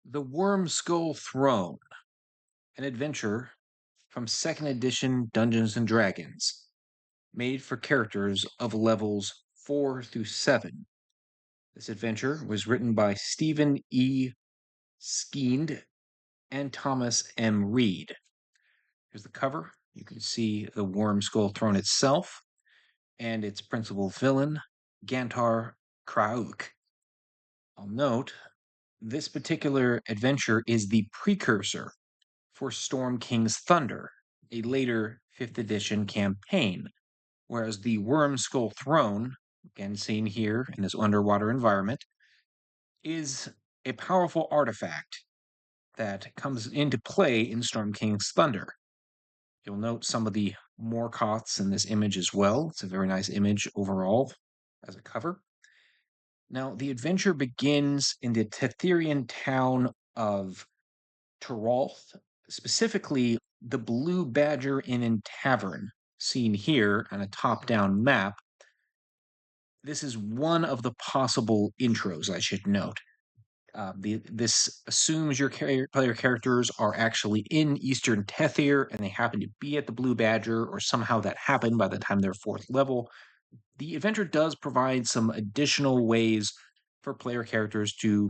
The Wyrmskull Throne, an adventure from 2nd edition Dungeons and Dragons, made for characters of levels 4 through 7. This adventure was written by Stephen E. Skind and Thomas M. Reed. Here's the cover. You can see the Wyrmskull Throne itself and its principal villain, Gantar Krauk. I'll note this particular adventure is the precursor for Storm King's Thunder, a later 5th edition campaign, whereas the Wyrmskull Throne, again seen here in this underwater environment, is a powerful artifact that comes into play in Storm King's Thunder. You'll note some of the Morkoths in this image as well. It's a very nice image overall as a cover. Now, the adventure begins in the Tetherian town of Teralth, specifically the Blue Badger Inn and Tavern, seen here on a top-down map. This is one of the possible intros, I should note. This assumes your player characters are actually in Eastern Tethir and they happen to be at the Blue Badger, or somehow that happened by the time they're 4th level. The adventure does provide some additional ways for player characters to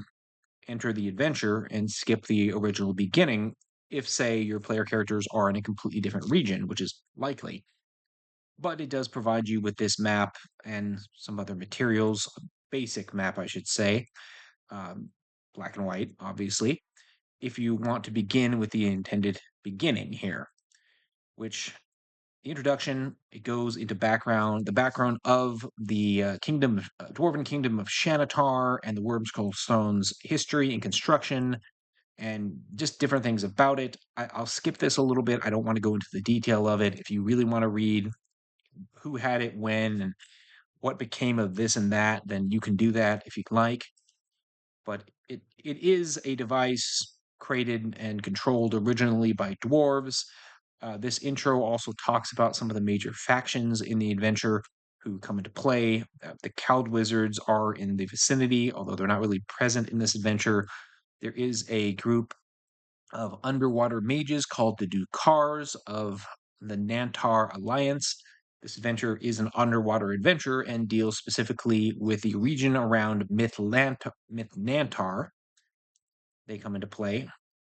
enter the adventure and skip the original beginning if, say, your player characters are in a completely different region, which is likely. But it does provide you with this map and some other materials, a basic map, I should say, um, black and white, obviously, if you want to begin with the intended beginning here, which the introduction, it goes into the background of the dwarven kingdom of Shanatar and the Wyrmskull Stone's history and construction, and just different things about it. I'll skip this a little bit. I don't want to go into the detail of it. If you really want to read who had it when and what became of this and that, then you can do that if you'd like. But it is a device created and controlled originally by dwarves. This intro also talks about some of the major factions in the adventure who come into play. The Cowd Wizards are in the vicinity, although they're not really present in this adventure. There is a group of underwater mages called the Dukars of the Nantar Alliance. This adventure is an underwater adventure and deals specifically with the region around Myth Nantar. They come into play.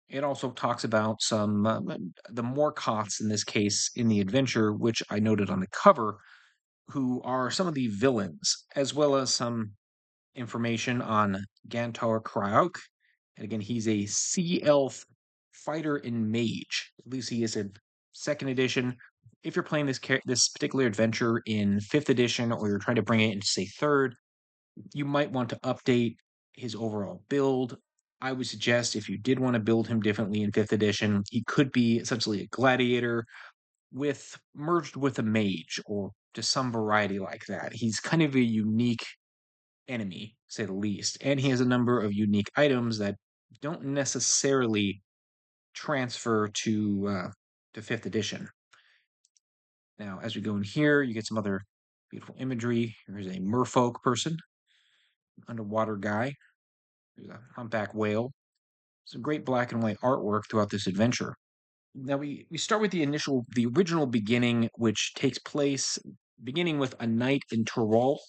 It also talks about some the Morkoths in this case in the adventure, which I noted on the cover, who are some of the villains, as well as some information on Gantar Krauk. And again, he's a sea elf fighter and mage. At least he is in 2nd edition. If you're playing this particular adventure in 5th edition, or you're trying to bring it into, say, 3rd, you might want to update his overall build. I would suggest if you did want to build him differently in 5th edition, he could be essentially a gladiator with merged with a mage or just some variety like that. He's kind of a unique enemy, to say the least, and he has a number of unique items that don't necessarily transfer to 5th edition. Now, as we go in here, you get some other beautiful imagery. Here's a merfolk person, underwater guy. There's a humpback whale. Some great black and white artwork throughout this adventure. Now we start with the original beginning, which takes place beginning with a night in Teralth.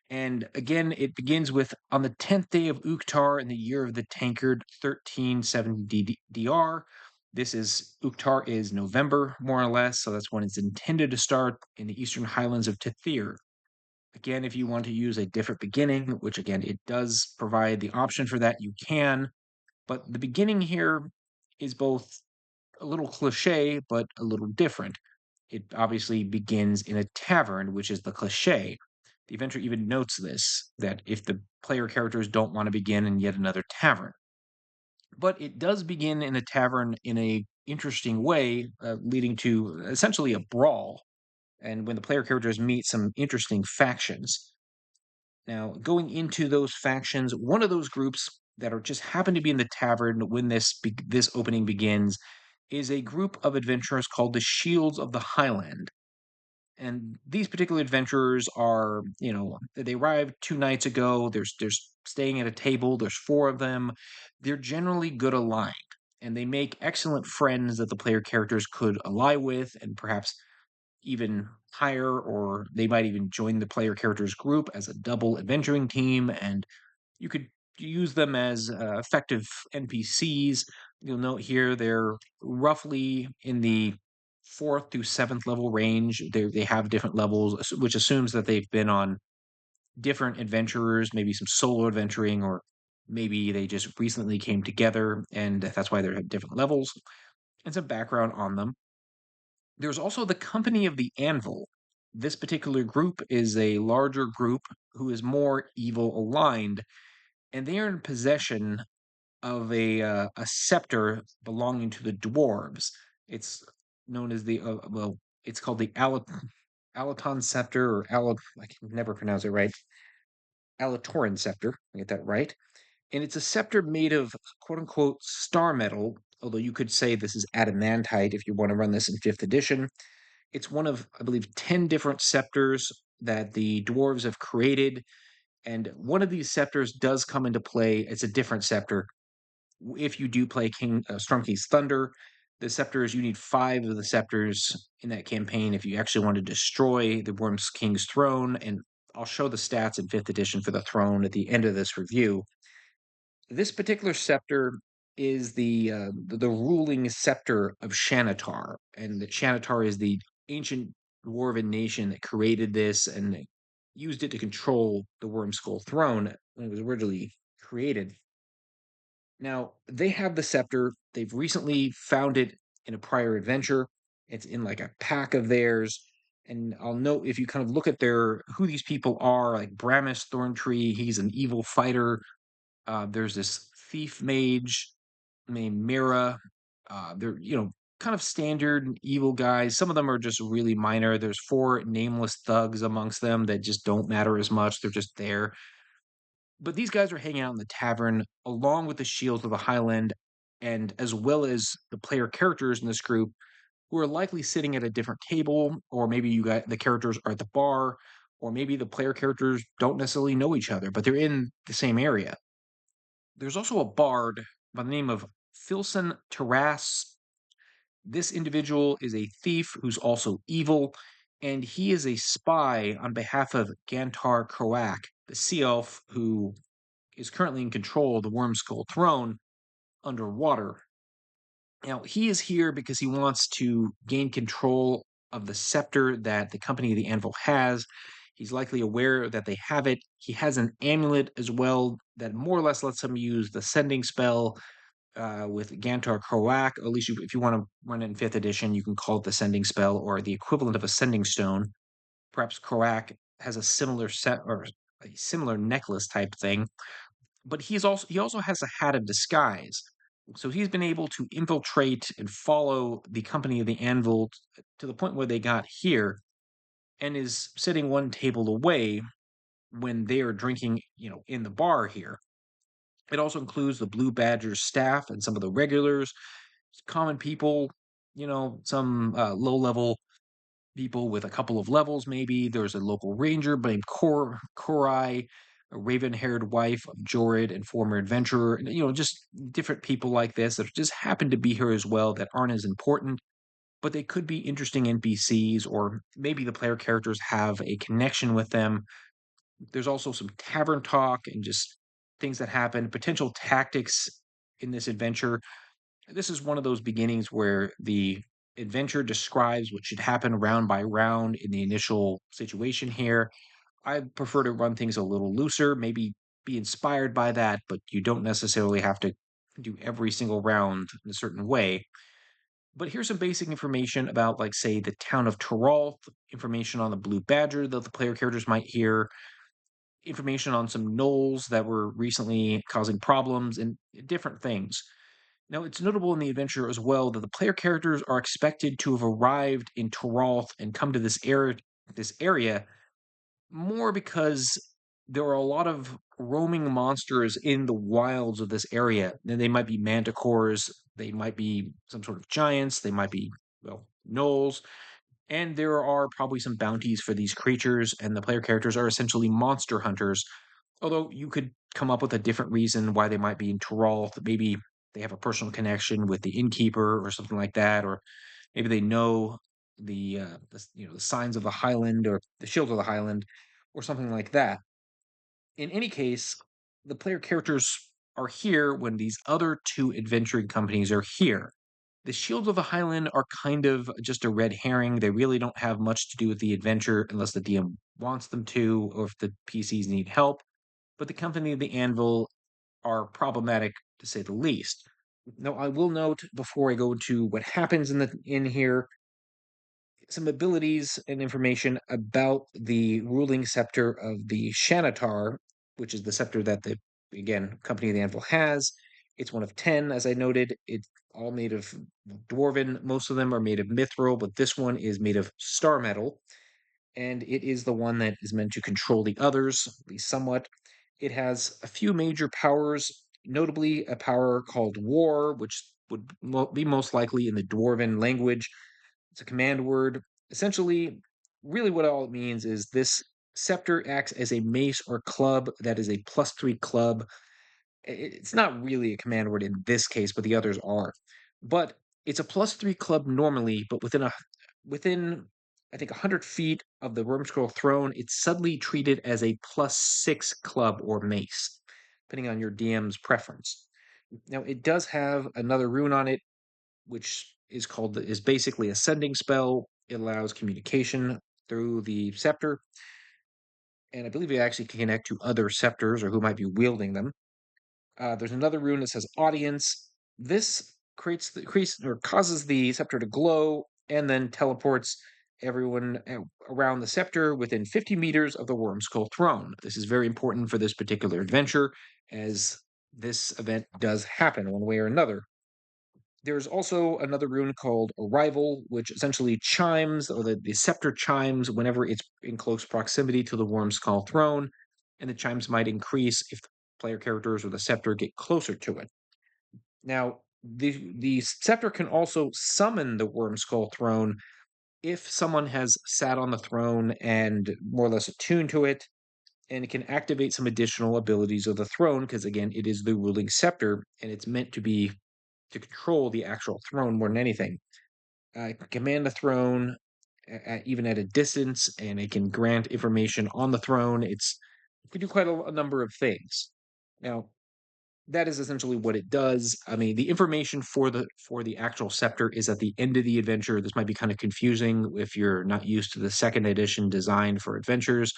And again, it begins with on the 10th day of Uktar in the year of the tankard 1370 DR. This is Uktar is November, more or less, so that's when it's intended to start in the eastern highlands of Tethir. Again, if you want to use a different beginning, which again, it does provide the option for that, you can. But the beginning here is both a little cliche, but a little different. It obviously begins in a tavern, which is the cliche. The adventure even notes this, that if the player characters don't want to begin in yet another tavern. But it does begin in a tavern in a interesting way, leading to essentially a brawl. And when the player characters meet some interesting factions. Now, going into those factions, one of those groups that are just happen to be in the tavern when this opening begins is a group of adventurers called the Shields of the Highland. And these particular adventurers are, they arrived 2 nights ago. There's staying at a table. There's four of them. They're generally good aligned, and they make excellent friends that the player characters could ally with and perhaps even hire, or they might even join the player characters group as a double adventuring team, and you could use them as effective NPCs. You'll note here they're roughly in the fourth to seventh level range. They have different levels, which assumes that they've been on different adventurers, maybe some solo adventuring, or maybe they just recently came together, and that's why they're at different levels. And some background on them. There's also the Company of the Anvil. This particular group is a larger group who is more evil aligned, and they are in possession of a scepter belonging to the dwarves. It's known as it's called the Alaton scepter, or I can never pronounce it right. Alatoran scepter. I get that right. And it's a scepter made of quote unquote star metal, although you could say this is adamantite if you want to run this in fifth edition. It's one of, I believe, 10 different scepters that the dwarves have created. And one of these scepters does come into play. It's a different scepter. If you do play Storm King's Thunder, the scepters, you need 5 of the scepters in that campaign if you actually want to destroy the Worm's King's Throne. And I'll show the stats in 5th edition for the throne at the end of this review. This particular scepter is the ruling scepter of Shanatar, and that Shanatar is the ancient dwarven nation that created this and used it to control the Wyrmskull Throne when it was originally created. Now, they have the scepter. They've recently found it in a prior adventure. It's in like a pack of theirs. And I'll note, if you kind of look at who these people are, like Bramus Thorntree, he's an evil fighter. There's this thief mage named Mira. They're, kind of standard evil guys. Some of them are just really minor. There's 4 nameless thugs amongst them that just don't matter as much. They're just there. But these guys are hanging out in the tavern along with the Shields of the Highland, and as well as the player characters in this group who are likely sitting at a different table, or maybe the characters are at the bar, or maybe the player characters don't necessarily know each other, but they're in the same area. There's also a bard by the name of Filson Terras. This individual is a thief who's also evil, and he is a spy on behalf of Gantar Kroak, the sea elf who is currently in control of the Wyrmskull Throne underwater. Now, he is here because he wants to gain control of the scepter that the Company of the Anvil has. He's likely aware that they have it. He has an amulet as well that more or less lets him use the sending spell with Gantar Kroak. At least if you want to run it in 5th edition, you can call it the sending spell or the equivalent of a sending stone. Perhaps Kroak has a similar set or a similar necklace type thing, but he also has a hat of disguise. So he's been able to infiltrate and follow the Company of the Anvil to the point where they got here, and is sitting one table away when they are drinking, in the bar here. It also includes the Blue Badger's staff and some of the regulars, common people, some low-level people with a couple of levels, maybe. There's a local ranger named Korai, a raven-haired wife of Jorid and former adventurer, and, just different people like this that just happen to be here as well that aren't as important, but they could be interesting NPCs, or maybe the player characters have a connection with them. There's also some tavern talk and just things that happen, potential tactics in this adventure. This is one of those beginnings where the adventure describes what should happen round by round in the initial situation here. I prefer to run things a little looser, maybe be inspired by that, but you don't necessarily have to do every single round in a certain way. But here's some basic information about, like, say, the town of Teralt, information on the Blue Badger that the player characters might hear, information on some gnolls that were recently causing problems, and different things. Now, it's notable in the adventure as well that the player characters are expected to have arrived in Toralth and come to this area more because there are a lot of roaming monsters in the wilds of this area. And they might be manticores, they might be some sort of giants, they might be, well, gnolls, and there are probably some bounties for these creatures, and the player characters are essentially monster hunters Although you could come up with a different reason why they might be in Tyrol. Maybe they have a personal connection with the innkeeper or something like that, or maybe they know the signs of the Highland or the shield of the Highland or something like that. In any case, the player characters are here when these other two adventuring companies are here. The Shields of the Highland are kind of just a red herring. They really don't have much to do with the adventure unless the DM wants them to, or if the PCs need help. But the Company of the Anvil are problematic to say the least. Now, I will note before I go to what happens in here some abilities and information about the ruling scepter of the Shanatar, which is the scepter that the again Company of the Anvil has. It's one of 10, as I noted. It's all made of dwarven. Most of them are made of mithril, but this one is made of star metal, and it is the one that is meant to control the others, at least somewhat. It has a few major powers, notably a power called War, which would be most likely in the dwarven language. It's a command word. Essentially, really what all it means is this scepter acts as a mace or club that is a +3 club. It's not really a command word in this case, but the others are. But it's a +3 club normally, but within I think 100 feet of the Wyrmskull Throne, it's suddenly treated as a +6 club or mace, depending on your DM's preference. Now, it does have another rune on it, which is basically a sending spell. It allows communication through the scepter, and I believe it actually can connect to other scepters or who might be wielding them. There's another rune that says audience. This creates or causes the scepter to glow and then teleports everyone around the scepter within 50 meters of the Wyrmskull Throne. This is very important for this particular adventure, as this event does happen one way or another. There's also another rune called Arrival, which essentially chimes, or the scepter chimes whenever it's in close proximity to the Wyrmskull Throne, and the chimes might increase if the player characters or the scepter get closer to it. Now, the scepter can also summon the Wyrmskull Throne if someone has sat on the throne and more or less attuned to it, and it can activate some additional abilities of the throne because again, it is the ruling scepter, and it's meant to control the actual throne more than anything. It can command the throne even at a distance, and it can grant information on the throne. It can do quite a number of things. Now, that is essentially what it does. I mean, the information for the actual scepter is at the end of the adventure. This might be kind of confusing if you're not used to the second edition design for adventures.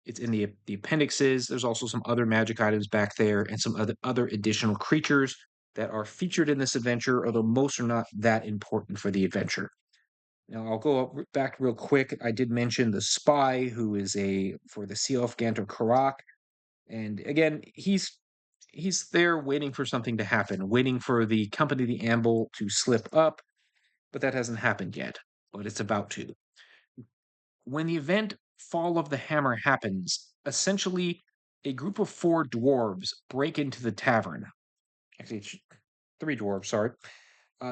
It's in the appendixes. There's also some other magic items back there and some other additional creatures that are featured in this adventure, although most are not that important for the adventure. Now I'll go back real quick. I did mention the spy, who is a for the Seal of Ganto Karak, and again he's there waiting for something to happen, waiting for the Company of the Amble to slip up, but that hasn't happened yet. But it's about to. When the event Fall of the Hammer happens, essentially a group of 4 dwarves break into the tavern. Actually, it's 3 dwarves, sorry.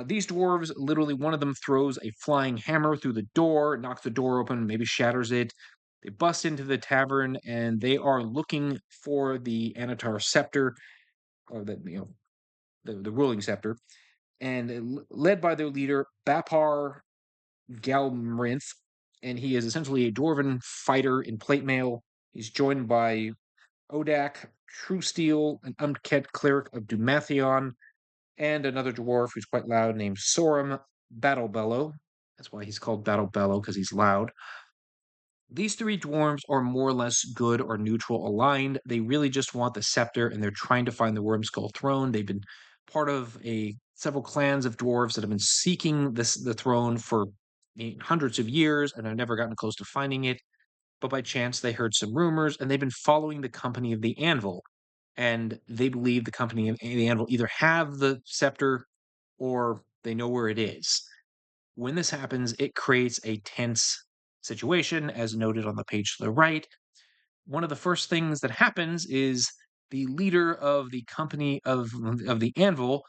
These dwarves, literally, one of them throws a flying hammer through the door, knocks the door open, maybe shatters it. They bust into the tavern, and they are looking for the Anatar scepter, or the ruling scepter, and led by their leader, Bapar Galmrinth, and he is essentially a dwarven fighter in plate mail. He's joined by Odak, True Steel, an unkept cleric of Dumathion, and another dwarf who's quite loud named Sorum Battlebellow. That's why he's called Battlebellow, because he's loud. These 3 dwarves are more or less good or neutral aligned. They really just want the scepter, and they're trying to find the Wyrmskull Throne. They've been part of a several clans of dwarves that have been seeking the throne for hundreds of years and have never gotten close to finding it. But by chance, they heard some rumors, and they've been following the Company of the Anvil. And they believe the Company of the Anvil either have the scepter or they know where it is. When this happens, it creates a tense situation, as noted on the page to the right. One of the first things that happens is the leader of the Company of the Anvil,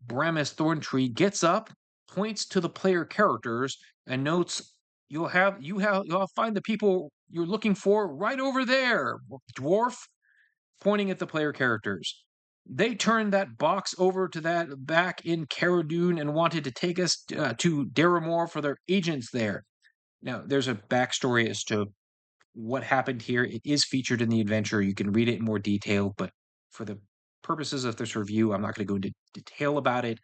Bramus Thorntree, gets up, points to the player characters, and notes, you'll find the people you're looking for right over there, dwarf." pointing at the player characters. They turned that box over to that back in Cara and wanted to take us to Daramore for their agents there. Now, there's a backstory as to what happened here. It is featured in the adventure. You can read it in more detail, but for the purposes of this review, I'm not going to go into detail about it.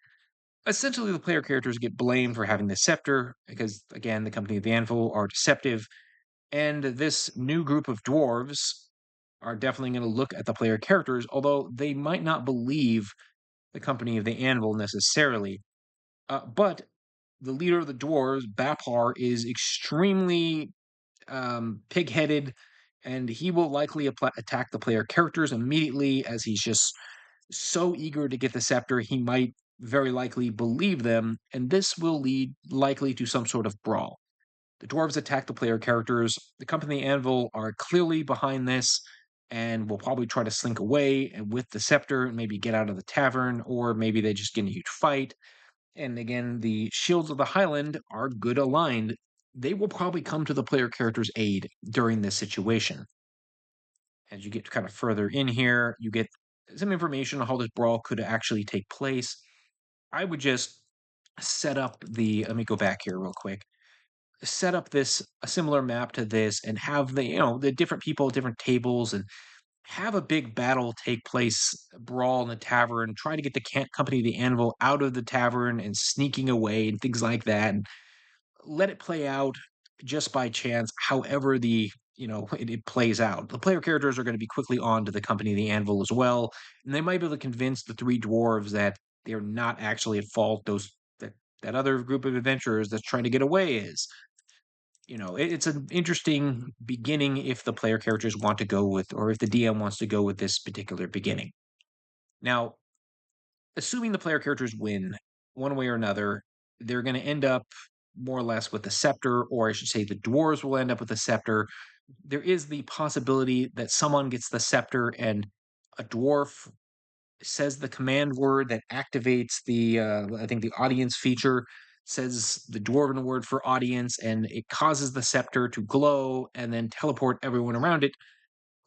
Essentially, the player characters get blamed for having the scepter because, again, the company of the Anvil are deceptive. And this new group of dwarves are definitely going to look at the player characters, although they might not believe the company of the Anvil necessarily. But the leader of the dwarves, Bapar, is extremely pig-headed, and he will likely attack the player characters immediately, as he's just so eager to get the scepter. He might very likely believe them, and this will lead likely to some sort of brawl. The dwarves attack the player characters. The company Anvil are clearly behind this and will probably try to slink away and with the scepter and maybe get out of the tavern, or maybe they just get in a huge fight. And again, the shields of the Highland are good aligned. They will probably come to the player character's aid during this situation. As you get kind of further in here, you get some information on how this brawl could actually take place. I would just set up let me go back here real quick, set up this a similar map to this and have the different people at different tables and have a big battle take place, brawl in the tavern, try to get the company of the Anvil out of the tavern and sneaking away and things like that, and let it play out just by chance. However, it plays out. The player characters are going to be quickly on to the company of the Anvil as well, and they might be able to convince the three dwarves that they're not actually at fault. That other group of adventurers that's trying to get away is. It's an interesting beginning if the player characters want to go with, or if the DM wants to go with this particular beginning. Now, assuming the player characters win one way or another, they're going to end up more or less with the scepter, or I should say, the dwarves will end up with the scepter. There is the possibility that someone gets the scepter and a dwarf says the command word that activates I think the audience feature says the dwarven word for audience, and it causes the scepter to glow and then teleport everyone around it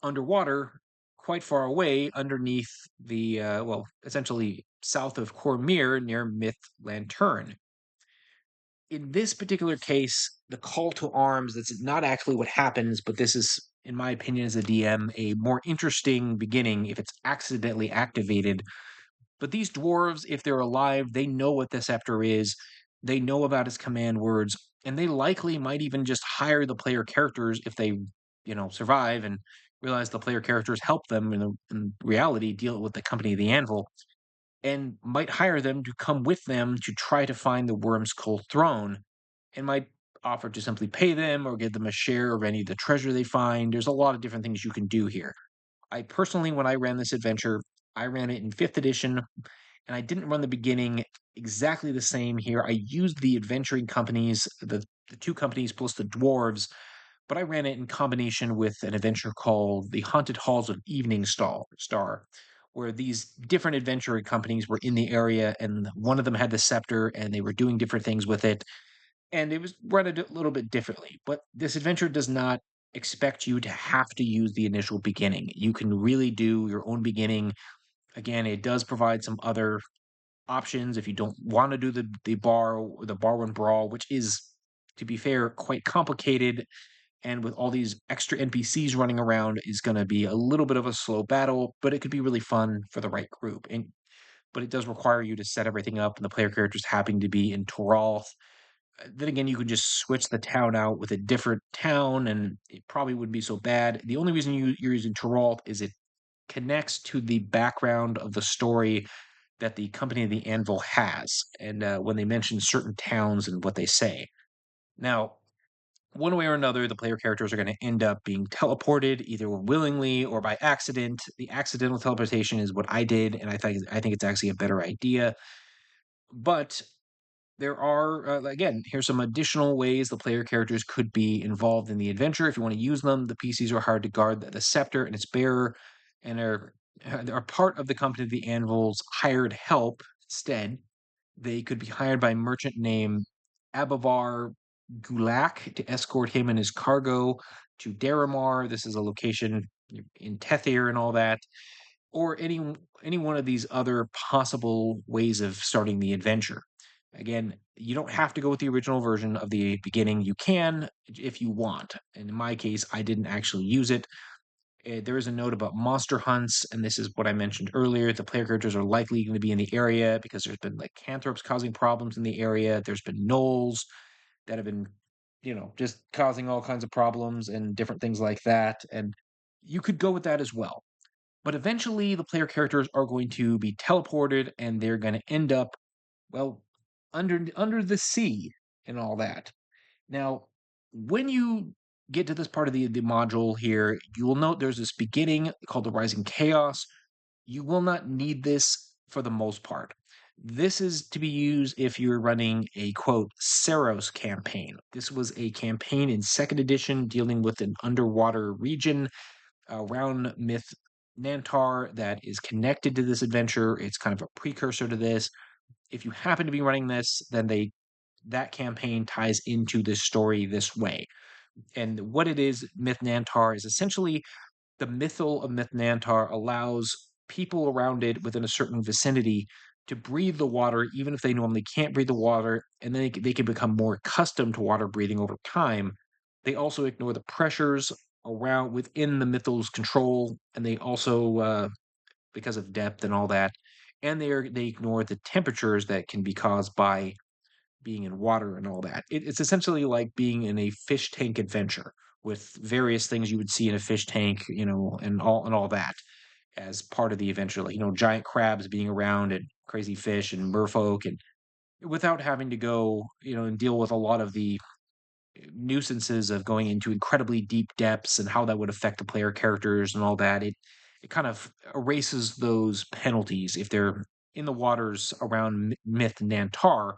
underwater quite far away underneath essentially south of Cormyr near Myth Lantern. In this particular case, the call to arms, that's not actually what happens, but this is, in my opinion, as a DM, a more interesting beginning if it's accidentally activated. But these dwarves, if they're alive, they know what the scepter is, they know about its command words, and they likely might even just hire the player characters if they, survive and realize the player characters help them in reality deal with the company of the Anvil, and might hire them to come with them to try to find the Wyrmskull Throne, and might offer to simply pay them or give them a share of any of the treasure they find. There's a lot of different things you can do here. I personally, when I ran this adventure, I ran it in 5th edition, and I didn't run the beginning exactly the same here. I used the adventuring companies, the two companies plus the dwarves, but I ran it in combination with an adventure called The Haunted Halls of Evening Star, where these different adventuring companies were in the area, and one of them had the scepter, and they were doing different things with it, and it was run a little bit differently. But this adventure does not expect you to have to use the initial beginning. You can really do your own beginning. Again, it does provide some other options if you don't want to do the bar one brawl, which is, to be fair, quite complicated, and with all these extra NPCs running around is going to be a little bit of a slow battle, but it could be really fun for the right group. But it does require you to set everything up, and the player characters happen to be in Toralth. Then again, you could just switch the town out with a different town, and it probably wouldn't be so bad. The only reason you're using Toralth is it connects to the background of the story that the company of the Anvil has, and when they mention certain towns and what they say. Now, one way or another, the player characters are going to end up being teleported either willingly or by accident. The accidental teleportation is what I did, and I think it's actually a better idea. But there are again, here's some additional ways the player characters could be involved in the adventure if you want to use them. The PCs are hired to guard the scepter and its bearer, and are part of the company of the Anvil's hired help instead. They could be hired by a merchant named Abavar Gulak to escort him and his cargo to Daramar. This is a location in Tethir and all that, or any one of these other possible ways of starting the adventure. Again, you don't have to go with the original version of the beginning. You can if you want. And in my case, I didn't actually use it. There is a note about monster hunts, and this is what I mentioned earlier. The player characters are likely going to be in the area because there's been like canthropes causing problems in the area. There's been gnolls that have been, just causing all kinds of problems and different things like that. And you could go with that as well. But eventually, the player characters are going to be teleported and they're going to end up, well, under the sea and all that. Now, when you get to this part of the module here, you will note there's this beginning called the Rising Chaos. You will not need this for the most part. This is to be used if you're running a quote Saros campaign. This was a campaign in second edition dealing with an underwater region around Myth Nantar that is connected to this adventure. It's kind of a precursor to this. If you happen to be running this, then that campaign ties into this story this way. And what it is, Myth Nantar is essentially the mythal of Myth Nantar allows people around it within a certain vicinity to breathe the water, even if they normally can't breathe the water, and then they can become more accustomed to water breathing over time. They also ignore the pressures around within the mythal's control, and they also, because of depth and all that, and they ignore the temperatures that can be caused by being in water and all that. It's essentially like being in a fish tank adventure with various things you would see in a fish tank, and all that as part of the adventure, like giant crabs being around and crazy fish and merfolk, and without having to go, and deal with a lot of the nuisances of going into incredibly deep depths and how that would affect the player characters and all that. It kind of erases those penalties if they're in the waters around Myth Nantar,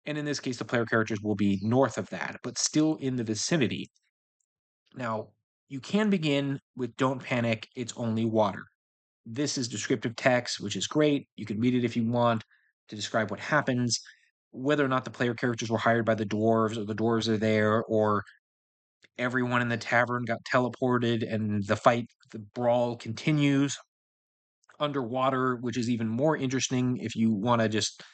and in this case, the player characters will be north of that, but still in the vicinity. Now, you can begin with Don't Panic, It's Only Water. This is descriptive text, which is great. You can read it if you want to describe what happens, whether or not the player characters were hired by the dwarves or the dwarves are there, or everyone in the tavern got teleported and the brawl continues underwater, which is even more interesting if you want to just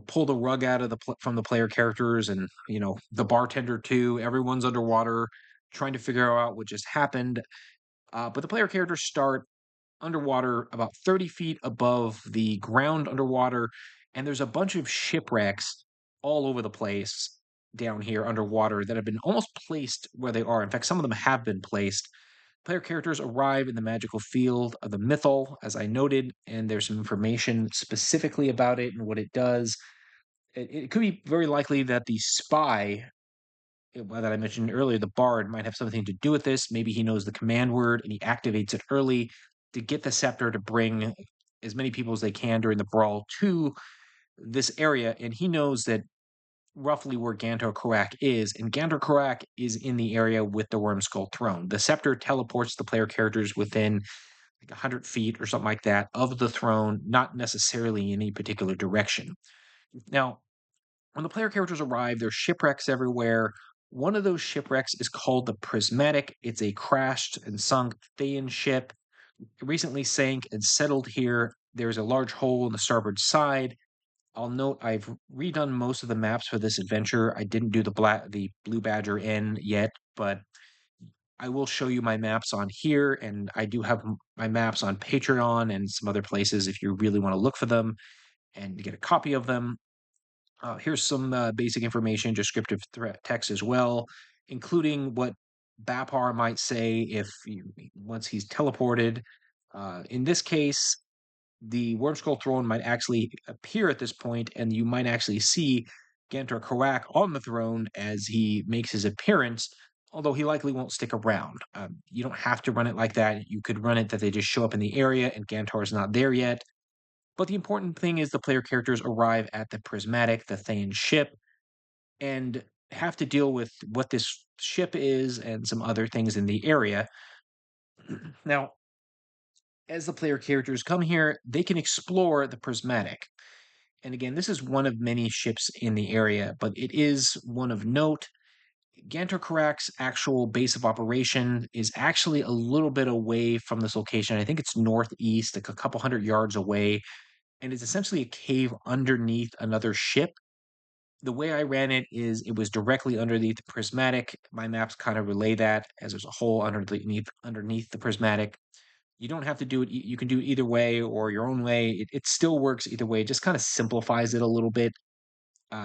pull the rug out of from the player characters, and the bartender too. Everyone's underwater trying to figure out what just happened. But the player characters start underwater about 30 feet above the ground underwater, and there's a bunch of shipwrecks all over the place down here underwater that have been almost placed where they are. In fact, some of them have been placed. Player characters arrive in the magical field of the Mythal, as I noted, and there's some information specifically about it and what it does. It could be very likely that the spy that I mentioned earlier, the bard, might have something to do with this. Maybe he knows the command word and he activates it early to get the scepter to bring as many people as they can during the brawl to this area. And he knows that roughly where Gantor Korak is, and Gantor Korak is in the area with the Wyrmskull Throne. The scepter teleports the player characters within like 100 feet or something like that of the throne, not necessarily in any particular direction. Now, when the player characters arrive, there's shipwrecks everywhere. One of those shipwrecks is called the Prismatic. It's a crashed and sunk Thayan ship. It recently sank and settled here. There's a large hole in the starboard side. I'll note I've redone most of the maps for this adventure. I didn't do the Blue Badger Inn yet, but I will show you my maps on here, and I do have my maps on Patreon and some other places if you really want to look for them and get a copy of them. Here's some basic information, descriptive text as well, including what Bapar might say once he's teleported. In this case, the Wyrmskull Throne might actually appear at this point, and you might actually see Gantor Korak on the throne as he makes his appearance, although he likely won't stick around. You don't have to run it like that. You could run it that they just show up in the area and Gantor is not there yet. But the important thing is the player characters arrive at the Prismatic, the Thayan ship, and have to deal with what this ship is and some other things in the area. Now, as the player characters come here, they can explore the Prismatic. And again, this is one of many ships in the area, but it is one of note. Gantor Karak's actual base of operation is actually a little bit away from this location. I think it's northeast, like a couple hundred yards away, and it's essentially a cave underneath another ship. The way I ran it is it was directly underneath the prismatic. My maps kind of relay that as there's a hole underneath the prismatic. You don't have to do it. You can do it either way or your own way. It still works either way. It just kind of simplifies it a little bit.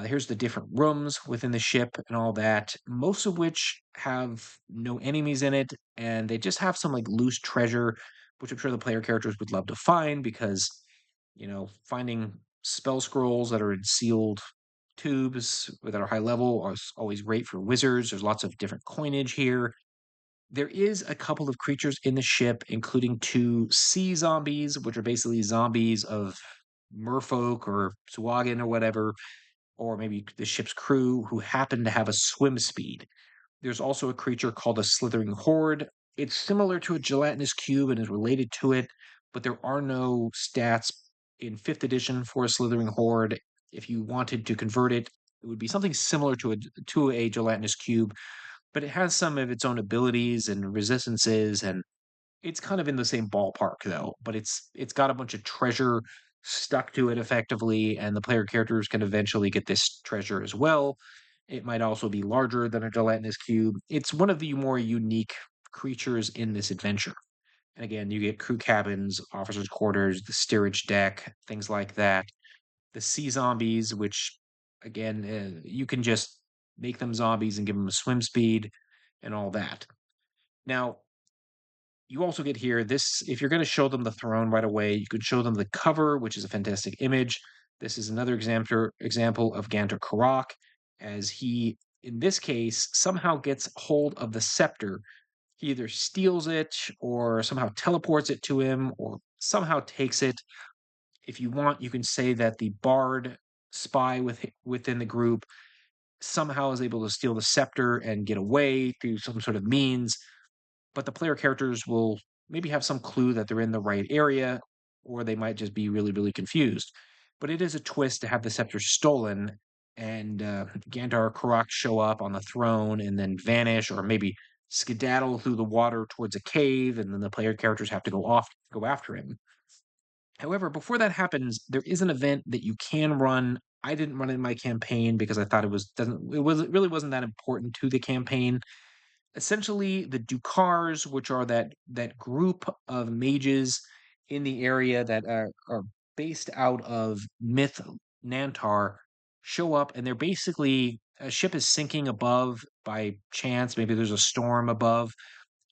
Here's the different rooms within the ship and all that, most of which have no enemies in it, and they just have some like loose treasure, which I'm sure the player characters would love to find because, finding spell scrolls that are in sealed tubes that are high level are always great for wizards. There's lots of different coinage here. There is a couple of creatures in the ship, including two sea zombies, which are basically zombies of merfolk or Suagan or whatever, or maybe the ship's crew who happen to have a swim speed. There's also a creature called a slithering horde. It's similar to a gelatinous cube and is related to it, but there are no stats in 5th edition for a slithering horde. If you wanted to convert it, it would be something similar to a gelatinous cube, but it has some of its own abilities and resistances, and it's kind of in the same ballpark though, but it's got a bunch of treasure stuck to it effectively, and the player characters can eventually get this treasure as well. It might also be larger than a gelatinous cube. It's one of the more unique creatures in this adventure. And again, you get crew cabins, officers' quarters, the steerage deck, things like that. The sea zombies, which again, you can just make them zombies and give them a swim speed and all that. Now, you also get here this if you're going to show them the throne right away, you could show them the cover, which is a fantastic image. This is another example of Ganter Karak, as he, in this case, somehow gets hold of the scepter. He either steals it or somehow teleports it to him or somehow takes it. If you want, you can say that the bard spy within the group somehow is able to steal the scepter and get away through some sort of means, but the player characters will maybe have some clue that they're in the right area, or they might just be really, really confused. But it is a twist to have the scepter stolen and Gantar Karak show up on the throne and then vanish, or maybe skedaddle through the water towards a cave, and then the player characters have to go after him. However, before that happens, there is an event that you can run. I didn't run it in my campaign because I thought it really wasn't that important to the campaign. Essentially, the Dukars, which are that group of mages in the area that are based out of Myth Nantar, show up, and they're basically a ship is sinking above by chance. Maybe there's a storm above,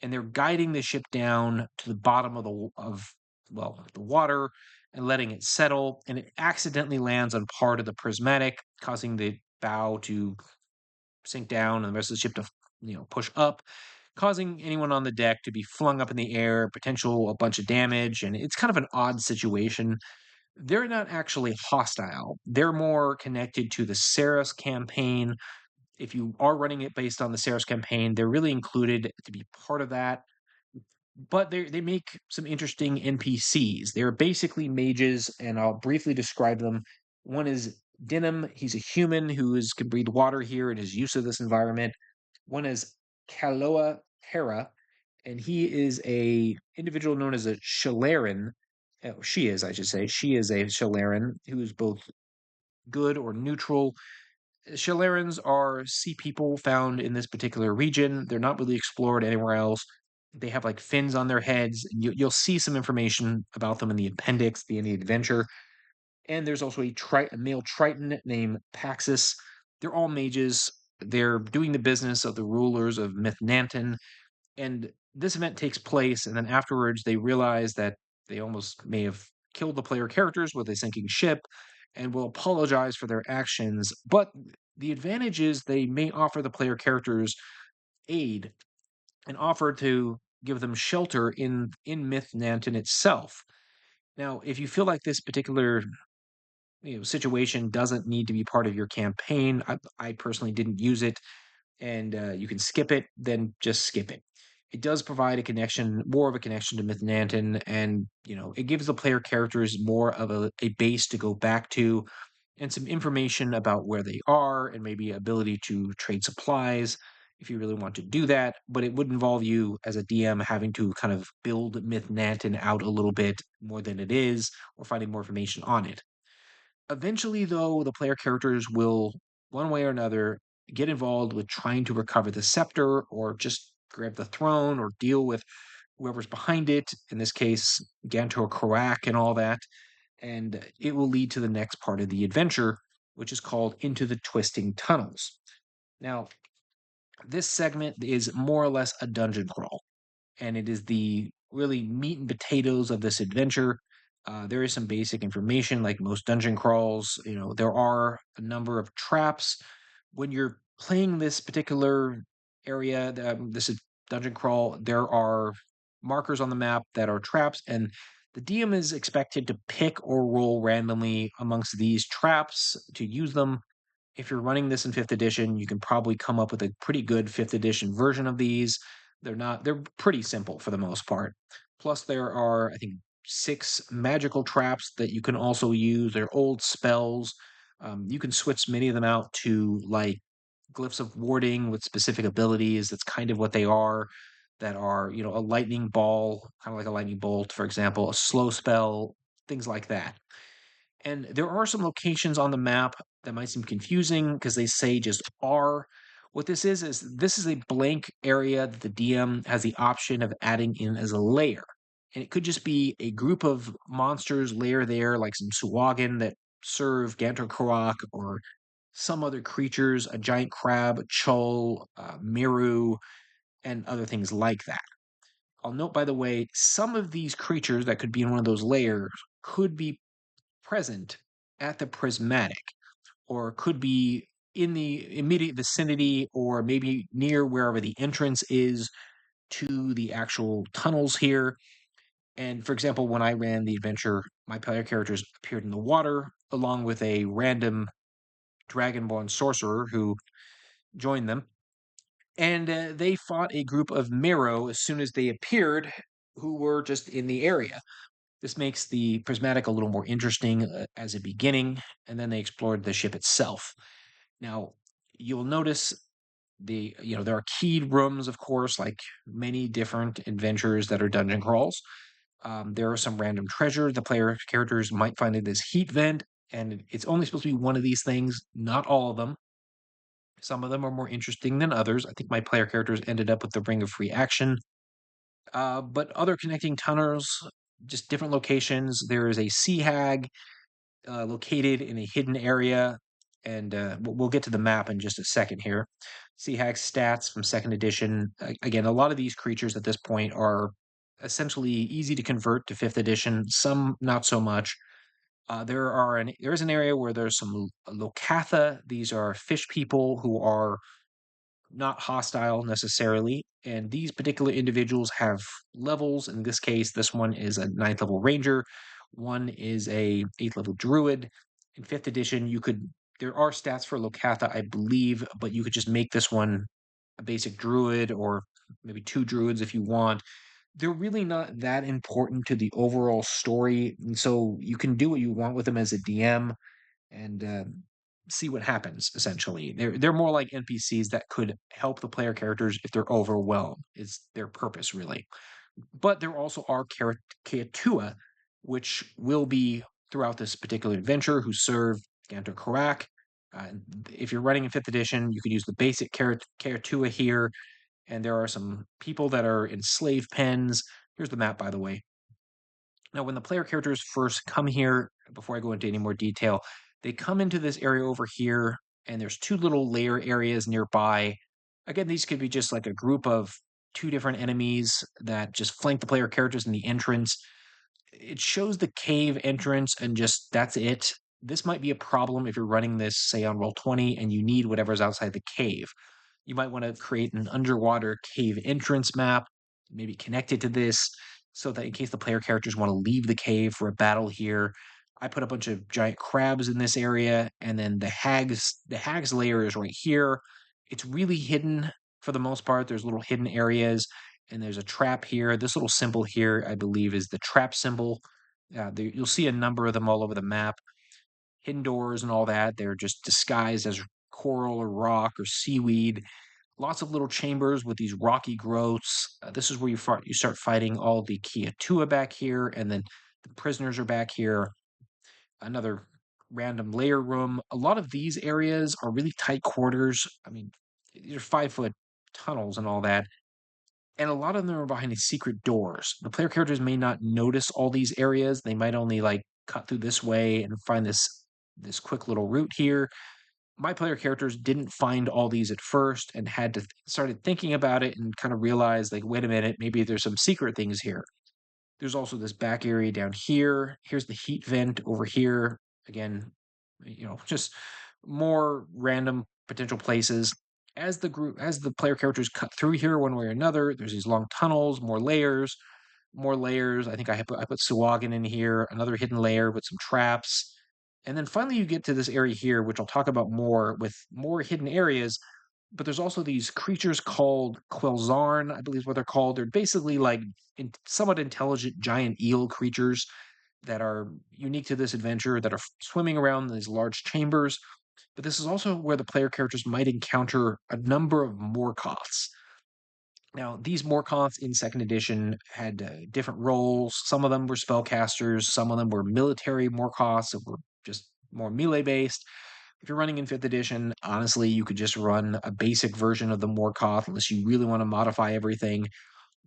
and they're guiding the ship down to the bottom the water and letting it settle. And it accidentally lands on part of the prismatic, causing the bow to sink down and the rest of the ship to push up, causing anyone on the deck to be flung up in the air, potential a bunch of damage, and it's kind of an odd situation. They're not actually hostile. They're more connected to the Saros campaign. If you are running it based on the Saros campaign, they're really included to be part of that. But they make some interesting NPCs. They're basically mages, and I'll briefly describe them. One is Denim. He's a human can breathe water here and is used to this environment. One is Kaloa Terra, and he is a individual known as a Shalaran. She is, I should say, she is a Shalaran who is both good or neutral. Shalarans are sea people found in this particular region. They're not really explored anywhere else. They have like fins on their heads. You'll see some information about them in the appendix, the adventure. And there's also a male Triton named Paxis. They're all mages. They're doing the business of the rulers of Myth Nantar, and this event takes place, and then afterwards they realize that they almost may have killed the player characters with a sinking ship and will apologize for their actions. But the advantage is they may offer the player characters aid and offer to give them shelter in Myth Nantar itself. Now, if you feel like this particular situation doesn't need to be part of your campaign, I personally didn't use it, and you can skip it, then just skip it. It does provide more of a connection to Myth Nantar, and it gives the player characters more of a base to go back to, and some information about where they are, and maybe ability to trade supplies. if you really want to do that, but it would involve you as a DM having to kind of build Myth Nantar out a little bit more than it is, or finding more information on it. Eventually, though, the player characters will, one way or another, get involved with trying to recover the scepter or just grab the throne or deal with whoever's behind it, in this case, Gantor Karak and all that. And it will lead to the next part of the adventure, which is called Into the Twisting Tunnels. Now, this segment is more or less a dungeon crawl, and it is the really meat and potatoes of this adventure. There is some basic information, like most dungeon crawls. There are a number of traps. When you're playing this particular area, this is dungeon crawl, there are markers on the map that are traps, and the DM is expected to pick or roll randomly amongst these traps to use them. If you're running this in fifth edition, you can probably come up with a pretty good fifth edition version of these. They're pretty simple for the most part. Plus, there are, I think, 6 magical traps that you can also use. They're old spells. You can switch many of them out to like glyphs of warding with specific abilities. That's kind of what they are. That are, a lightning ball, kind of like a lightning bolt, for example, a slow spell, things like that. And there are some locations on the map that might seem confusing because they say just are. What this is a blank area that the DM has the option of adding in as a layer. And it could just be a group of monsters layer there, like some Suwagan that serve Gantor Karak, or some other creatures, a giant crab, a Chul, Miru, and other things like that. I'll note, by the way, some of these creatures that could be in one of those layers could be present at the prismatic, or could be in the immediate vicinity, or maybe near wherever the entrance is to the actual tunnels here. And for example, when I ran the adventure, my player characters appeared in the water along with a random dragonborn sorcerer who joined them. And they fought a group of Mero as soon as they appeared, who were just in the area. This makes the prismatic a little more interesting as a beginning, and then they explored the ship itself. Now, you'll notice there are keyed rooms, of course, like many different adventures that are dungeon crawls. There are some random treasure. The player characters might find it this heat vent, and it's only supposed to be one of these things, not all of them. Some of them are more interesting than others. I think my player characters ended up with the Ring of Free Action. But other connecting tunnels, just different locations. There is a sea hag located in a hidden area, and we'll get to the map in just a second here. Sea hag stats from second edition. Again, a lot of these creatures at this point are essentially easy to convert to fifth edition. Some not so much. There is an area where there's some Locatha. These are fish people who are not hostile necessarily. And these particular individuals have levels. In this case, this one is a 9th level ranger, one is a 8th level druid. In 5th edition, there are stats for Locatha, I believe, but you could just make this one a basic druid, or maybe 2 druids if you want. They're really not that important to the overall story, and so you can do what you want with them as a DM, and see what happens. Essentially, they're more like NPCs that could help the player characters if they're overwhelmed. Is their purpose really? But there also are Keatua, which will be throughout this particular adventure, who serve Gantor Karak. If you're running in fifth edition, you could use the basic Keatua here, and there are some people that are in slave pens. Here's the map, by the way. Now, when the player characters first come here, before I go into any more detail, they come into this area over here, and there's 2 little layer areas nearby. Again, these could be just like a group of 2 different enemies that just flank the player characters in the entrance. It shows the cave entrance, and just that's it. This might be a problem if you're running this, say, on Roll20, and you need whatever's outside the cave. You might want to create an underwater cave entrance map, maybe connect it to this, so that in case the player characters want to leave the cave for a battle here. I put a bunch of giant crabs in this area, and then the hag's lair is right here. It's really hidden for the most part. There's little hidden areas, and there's a trap here. This little symbol here, I believe, is the trap symbol. You'll see a number of them all over the map. Hidden doors and all that. They're just disguised as coral or rock or seaweed. Lots of little chambers with these rocky growths. This is where you start fighting all the Kiatua back here, and then the prisoners are back here. Another random layer room. A lot of these areas are really tight quarters. I mean, these are 5 foot tunnels and all that. And a lot of them are behind these secret doors. The player characters may not notice all these areas. They might only like cut through this way and find this quick little route here. My player characters didn't find all these at first and had to started thinking about it and kind of realized like, wait a minute, maybe there's some secret things here. There's also this back area down here. Here's the heat vent over here. Again, just more random potential places. As the player characters cut through here one way or another, there's these long tunnels, more layers, more layers. I think I put Suwagan in here, another hidden layer with some traps. And then finally you get to this area here, which I'll talk about more with more hidden areas. But there's also these creatures called Quelzarn, I believe is what they're called. They're basically like somewhat intelligent giant eel creatures that are unique to this adventure that are swimming around these large chambers. But this is also where the player characters might encounter a number of Morkoths. Now, these Morkoths in second edition had different roles. Some of them were spellcasters, some of them were military Morkoths that were just more melee based. If you're running in fifth edition, honestly, you could just run a basic version of the Morkoth unless you really want to modify everything.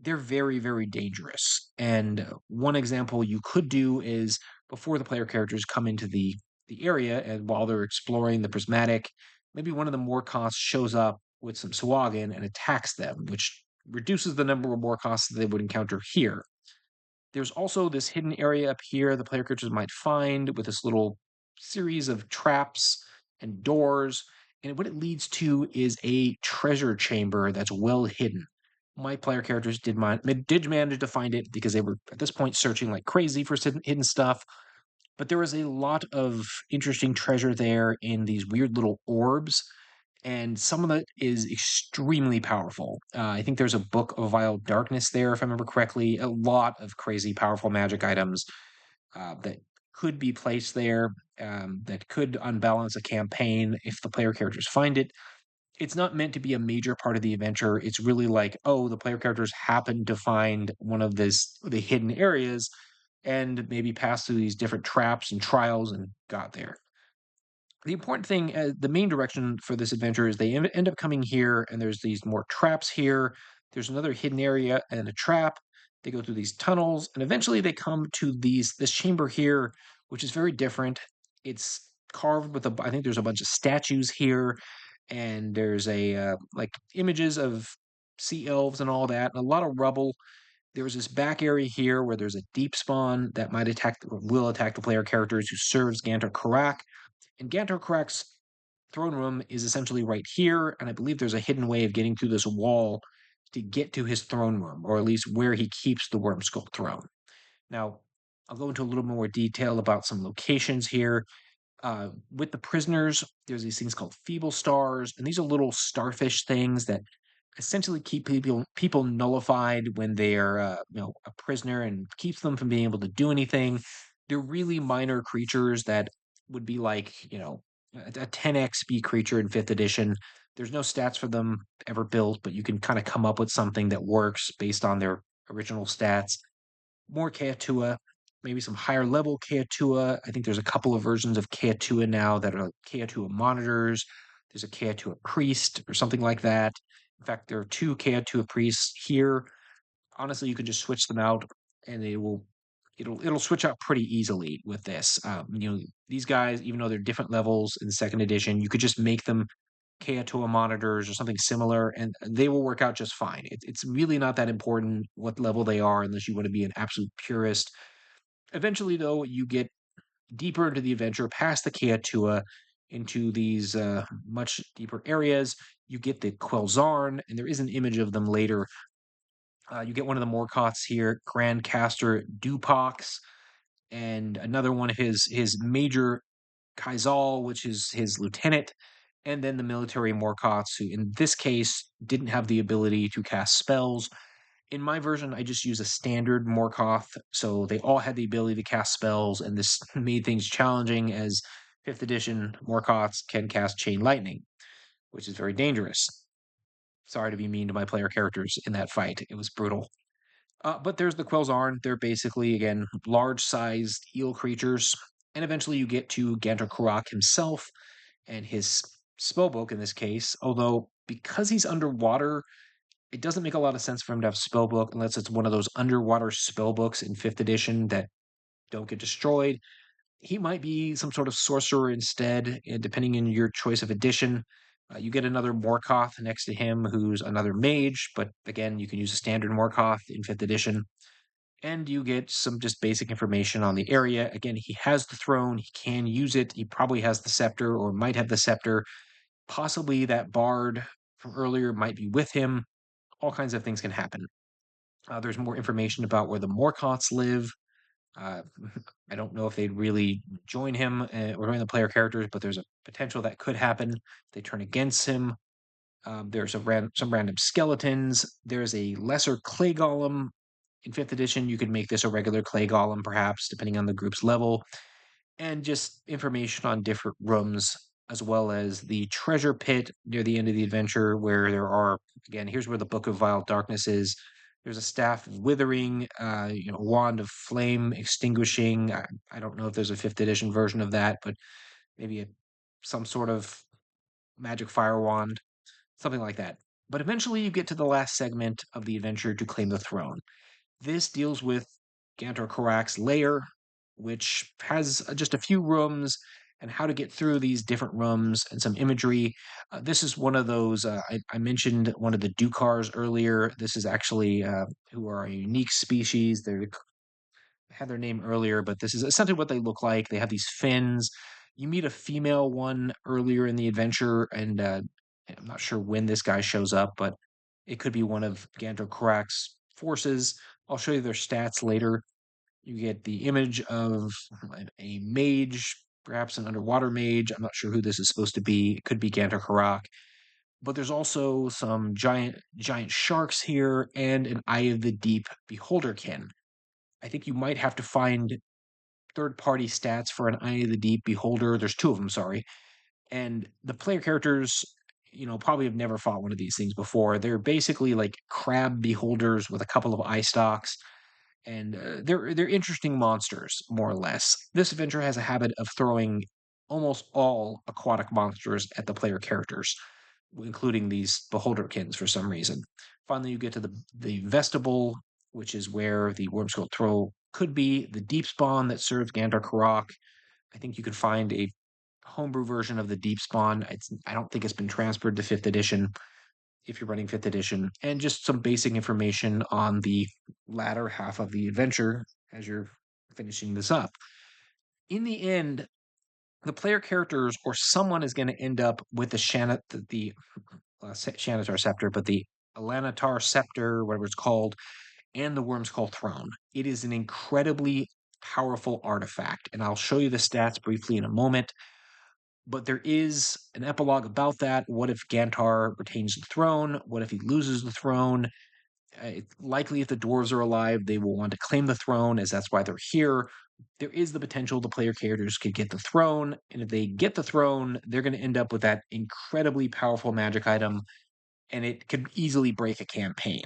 They're very, very dangerous. And one example you could do is before the player characters come into the area and while they're exploring the prismatic, maybe one of the Morkoths shows up with some Swagan and attacks them, which reduces the number of Morkoths that they would encounter here. There's also this hidden area up here the player characters might find with this little series of traps and doors. And what it leads to is a treasure chamber that's well hidden. My player characters did manage to find it because they were at this point searching like crazy for hidden stuff. But there was a lot of interesting treasure there in these weird little orbs, and some of it is extremely powerful. I think there's a book of Vile Darkness there, if I remember correctly. A lot of crazy, powerful magic items that could be placed there that could unbalance a campaign if the player characters find it. It's not meant to be a major part of the adventure. It's really like, oh, the player characters happen to find one of the hidden areas and maybe pass through these different traps and trials and got there. The important thing, the main direction for this adventure is they end up coming here, and there's these more traps here. There's another hidden area and a trap. They go through these tunnels, and eventually they come to this chamber here, which is very different. It's carved with I think there's a bunch of statues here, and there's like images of sea elves and all that, and a lot of rubble. There's this back area here where there's a deep spawn that might attack, will attack the player characters who serves Gantor Karak. And Gantor Karak's throne room is essentially right here, and I believe there's a hidden way of getting through this wall to get to his throne room, or at least where he keeps the Wyrmskull Throne. Now, I'll go into a little more detail about some locations here. With the prisoners, there's these things called feeble stars, and these are little starfish things that essentially keep people nullified when they're a prisoner and keeps them from being able to do anything. They're really minor creatures that would be like a 10 XP creature in fifth edition. There's no stats for them ever built, but you can kind of come up with something that works based on their original stats. More Keatua, maybe some higher level Keatua. I think there's a couple of versions of Keatua now that are Keatua monitors. There's a Keatua priest or something like that. In fact, there are two Keatua priests here. Honestly, you can just switch them out, and it'll switch out pretty easily with this. These guys, even though they're different levels in the second edition, you could just make them Keatua monitors or something similar, and they will work out just fine. It's really not that important what level they are unless you want to be an absolute purist. Eventually, though, you get deeper into the adventure, past the Keatua, into these much deeper areas. You get the Quelzarn, and there is an image of them later. You get one of the Morkoths here, Grand Caster Dupox, and another one of his major Kaizal, which is his lieutenant, and then the military Morkoths, who in this case didn't have the ability to cast spells. In my version, I just use a standard Morkoth, so they all had the ability to cast spells, and this made things challenging as 5th edition Morkoths can cast Chain Lightning, which is very dangerous. Sorry to be mean to my player characters in that fight. It was brutal. But there's the Quilzarn. They're basically, again, large-sized eel creatures. And eventually you get to Gantor Kurak himself and his spellbook in this case. Although, because he's underwater, it doesn't make a lot of sense for him to have spellbook unless it's one of those underwater spellbooks in 5th edition that don't get destroyed. He might be some sort of sorcerer instead, and depending on your choice of edition. You get another Morkoth next to him, who's another mage, but again, you can use a standard Morkoth in 5th edition. And you get some just basic information on the area. Again, he has the throne, he can use it, he probably has the scepter or might have the scepter. Possibly that bard from earlier might be with him. All kinds of things can happen. There's more information about where the Morkoths live. Uh, I don't know if they'd really join him or join the player characters, but there's a potential that could happen. They turn against him. There's some random skeletons. There's a lesser clay golem in 5th edition. You could make this a regular clay golem, perhaps, depending on the group's level, and just information on different rooms, as well as the treasure pit near the end of the adventure, where there are, again, here's where the Book of Vile Darkness is. There's a staff of withering, wand of flame extinguishing. I don't know if there's a 5th edition version of that, but maybe some sort of magic fire wand, something like that. But eventually you get to the last segment of the adventure to claim the throne. This deals with Gantor Korak's lair, which has just a few rooms and how to get through these different rooms and some imagery. This is one of those, I mentioned one of the Dukars earlier. This is actually who are a unique species. They had their name earlier, but this is essentially what they look like. They have these fins. You meet a female one earlier in the adventure, and I'm not sure when this guy shows up, but it could be one of Gantor Korak's forces. I'll show you their stats later. You get the image of a mage, perhaps an underwater mage. I'm not sure who this is supposed to be. It could be Gantor Karak. But there's also some giant sharks here and an Eye of the Deep beholderkin. I think you might have to find third-party stats for an Eye of the Deep beholder. There's two of them, sorry. And the player characters, probably have never fought one of these things before. They're basically like crab beholders with a couple of eye stalks, and they're interesting monsters, more or less. This adventure has a habit of throwing almost all aquatic monsters at the player characters, including these beholderkins for some reason. Finally, you get to the vestibule, which is where the Wyrmskull Throne could be, the deep spawn that serves Gandar Karak. I think you could find a homebrew version of the deep spawn. I don't think it's been transferred to 5th edition if you're running 5th edition, and just some basic information on the latter half of the adventure as you're finishing this up. In the end, the player characters or someone is going to end up with the Shanatar scepter, but the Alanatar scepter, whatever it's called, and the Wyrmskull Throne. It is an incredibly powerful artifact, and I'll show you the stats briefly in a moment. But there is an epilogue about that. What if Gantar retains the throne? What if he loses the throne? It's likely if the dwarves are alive, they will want to claim the throne, as that's why they're here. There is the potential the player characters could get the throne, and if they get the throne, they're going to end up with that incredibly powerful magic item, and it could easily break a campaign.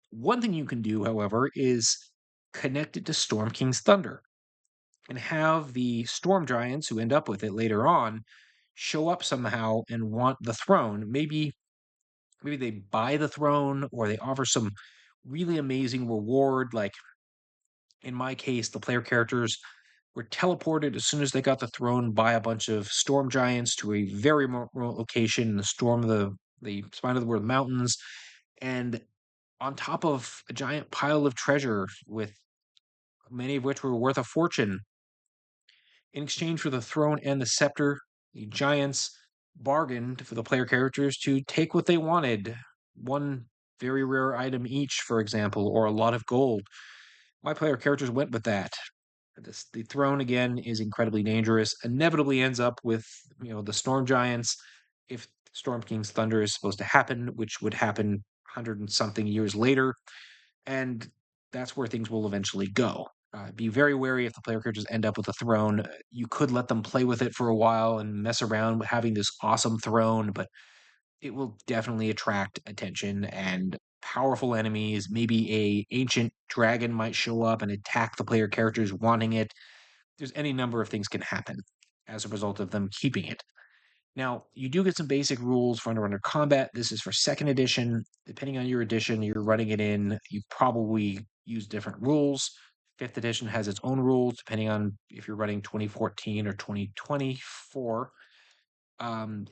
One thing you can do, however, is connect it to Storm King's Thunder and have the storm giants who end up with it later on show up somehow and want the throne. Maybe they buy the throne or they offer some really amazing reward. Like in my case, the player characters were teleported as soon as they got the throne by a bunch of storm giants to a very remote location in the storm of the spine of the world mountains, and on top of a giant pile of treasure with many of which were worth a fortune. In exchange for the throne and the scepter, the giants bargained for the player characters to take what they wanted. One very rare item each, for example, or a lot of gold. My player characters went with that. The throne, again, is incredibly dangerous. Inevitably ends up with, the storm giants. If Storm King's Thunder is supposed to happen, which would happen 100 and something years later. And that's where things will eventually go. Be very wary if the player characters end up with a throne. You could let them play with it for a while and mess around with having this awesome throne, but it will definitely attract attention and powerful enemies. Maybe a ancient dragon might show up and attack the player characters wanting it. There's any number of things can happen as a result of them keeping it. Now, you do get some basic rules for Under Combat. This is for second edition. Depending on your edition you're running it in, you probably use different rules. Fifth edition has its own rules, depending on if you're running 2014 or 2024.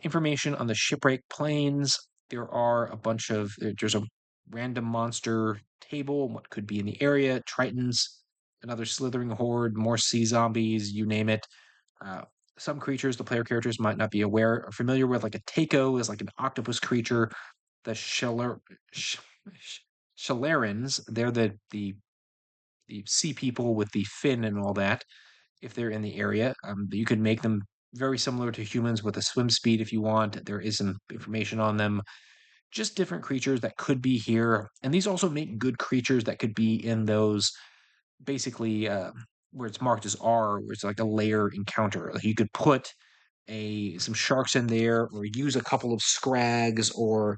Information on the shipwreck planes. There's a random monster table, what could be in the area, Tritons, another slithering horde, more sea zombies, you name it. Uh, some creatures the player characters might not be aware or familiar with, like a Taco is like an octopus creature. The Shalarans, they're the sea people with the fin and all that. If they're in the area, you could make them very similar to humans with a swim speed if you want. There is some information on them. Just different creatures that could be here, and these also make good creatures that could be in those basically where it's marked as R, where it's like a layer encounter. Like you could put a some sharks in there, or use a couple of scrags, or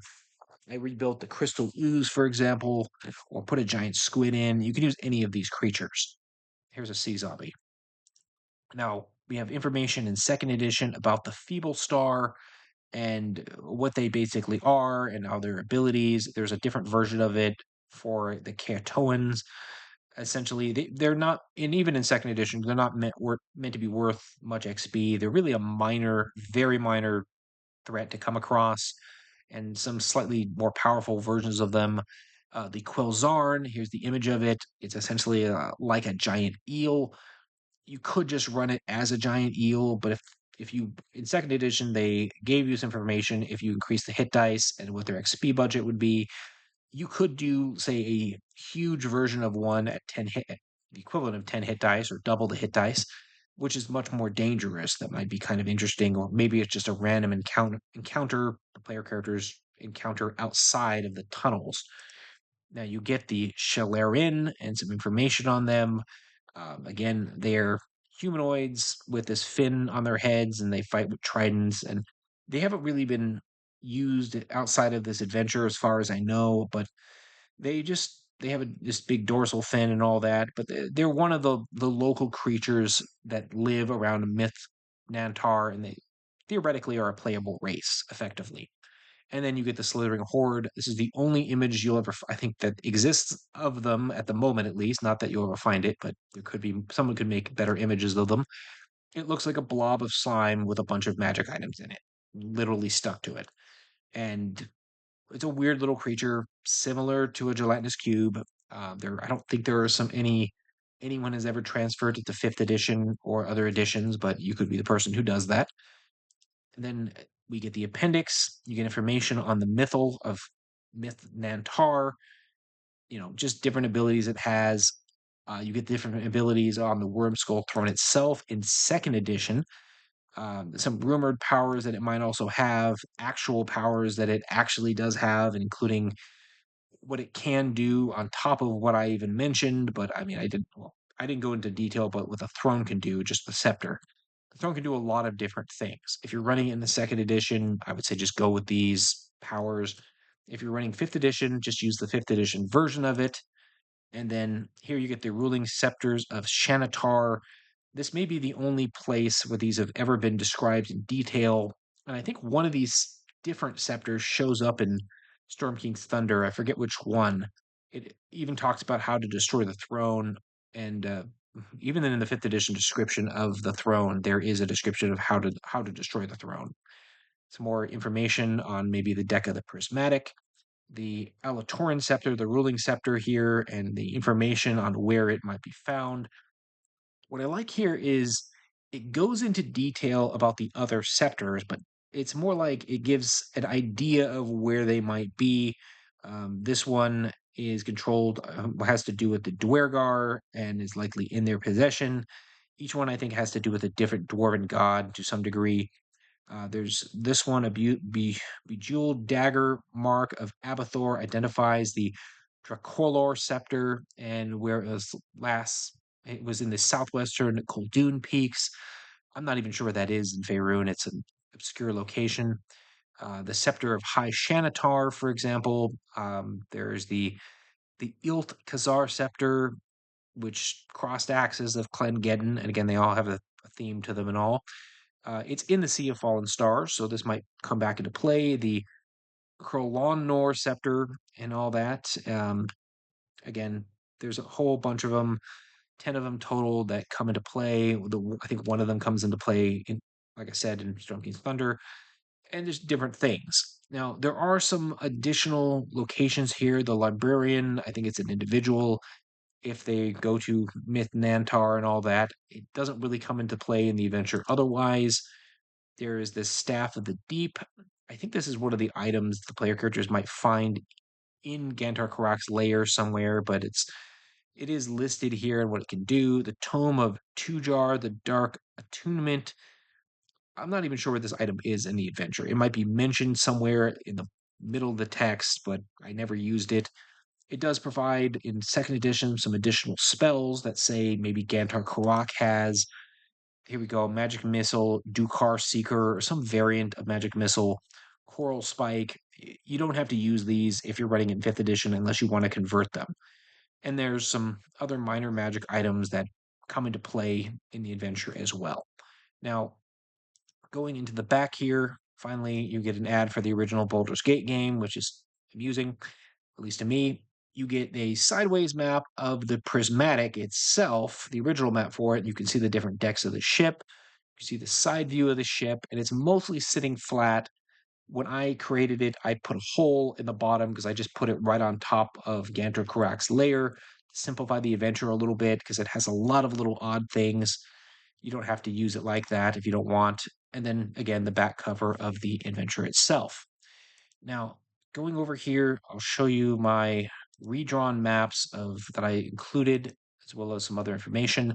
I rebuilt the crystal ooze, for example, or put a giant squid in. You can use any of these creatures. Here's a sea zombie. Now we have information in second edition about the Feeble Star and what they basically are and how their abilities. There's a different version of it for the Kertoans. Essentially, they're not, and even in second edition, they're not meant to be worth much XP. They're really a minor, very minor threat to come across, and some slightly more powerful versions of them. The Quilzarn, here's the image of it. It's essentially like a giant eel. You could just run it as a giant eel, but if you in second edition they gave you some information, if you increase the hit dice and what their XP budget would be, you could do, say, a huge version of one at 10 hit, the equivalent of 10 hit dice or double the hit dice, which is much more dangerous. That might be kind of interesting, or maybe it's just a random encounter the player characters encounter outside of the tunnels. Now you get the Shelarin and some information on them. Again, they're humanoids with this fin on their heads, and they fight with tridents, and they haven't really been used outside of this adventure, as far as I know. But they have this big dorsal fin and all that. But they're one of the local creatures that live around Myth Nantar, and they theoretically are a playable race, effectively. And then you get the slithering horde. This is the only image you'll ever, I think, that exists of them at the moment, at least. Not that you'll ever find it, but there could be someone could make better images of them. It looks like a blob of slime with a bunch of magic items in it, literally stuck to it. And it's a weird little creature, similar to a gelatinous cube. I don't think there are anyone has ever transferred it to fifth edition or other editions, but you could be the person who does that. And then we get the appendix. You get information on the mythal of Myth Nantar, just different abilities it has. You get different abilities on the Wyrmskull Throne itself in second edition. Some rumored powers that it might also have, actual powers that it actually does have, including what it can do on top of what I even mentioned. But I mean, I didn't go into detail, but what the throne can do, just the scepter. The throne can do a lot of different things. If you're running it in the second edition, I would say just go with these powers. If you're running fifth edition, just use the fifth edition version of it. And then here you get the ruling scepters of Shanatar. This may be the only place where these have ever been described in detail. And I think one of these different scepters shows up in Storm King's Thunder. I forget which one. It even talks about how to destroy the throne. And even in the fifth edition description of the throne, there is a description of how to destroy the throne. Some more information on maybe the deck of the prismatic, the Alatoran scepter, the ruling scepter here, and the information on where it might be found. What I like here is it goes into detail about the other scepters, but it's more like it gives an idea of where they might be. This one is controlled, has to do with the Dwergar and is likely in their possession. Each one, I think, has to do with a different dwarven god to some degree. There's this one, a bejeweled dagger mark of Abathor identifies the Dracolor scepter, and where it was last, it was in the southwestern Kuldoon peaks. I'm not even sure where that is in Faerun. It's an obscure location. the Scepter of High Shanatar, for example. There's the Ilt Khazar Scepter, which crossed axes of Clengeddon, and again, they all have a theme to them and all. It's in the Sea of Fallen Stars, so this might come back into play. The Krolon Scepter and all that. Again, there's a whole bunch of them, 10 of them total that come into play. I think one of them comes into play, like I said, in Storm King's Thunder, and there's different things. Now, there are some additional locations here. The Librarian, I think it's an individual. If they go to Myth Nantar and all that, it doesn't really come into play in the adventure. Otherwise, there is this Staff of the Deep. I think this is one of the items the player characters might find in Gantar Karak's lair somewhere, but it is listed here and what it can do. The Tome of Tujar, the Dark Attunement. I'm not even sure what this item is in the adventure. It might be mentioned somewhere in the middle of the text, but I never used it. It does provide in second edition some additional spells that say maybe Gantar Karak has. Here we go, Magic Missile, Dukar Seeker, or some variant of Magic Missile, Coral Spike. You don't have to use these if you're running in 5th edition unless you want to convert them. And there's some other minor magic items that come into play in the adventure as well. Now, going into the back here, finally, you get an ad for the original Baldur's Gate game, which is amusing, at least to me. You get a sideways map of the prismatic itself, the original map for it. You can see the different decks of the ship. You see the side view of the ship, and it's mostly sitting flat. When I created it, I put a hole in the bottom because I just put it right on top of Gantar Karak's layer to simplify the adventure a little bit because it has a lot of little odd things. You don't have to use it like that if you don't want. And then again, the back cover of the adventure itself. Now, going over here, I'll show you my redrawn maps of that I included, as well as some other information.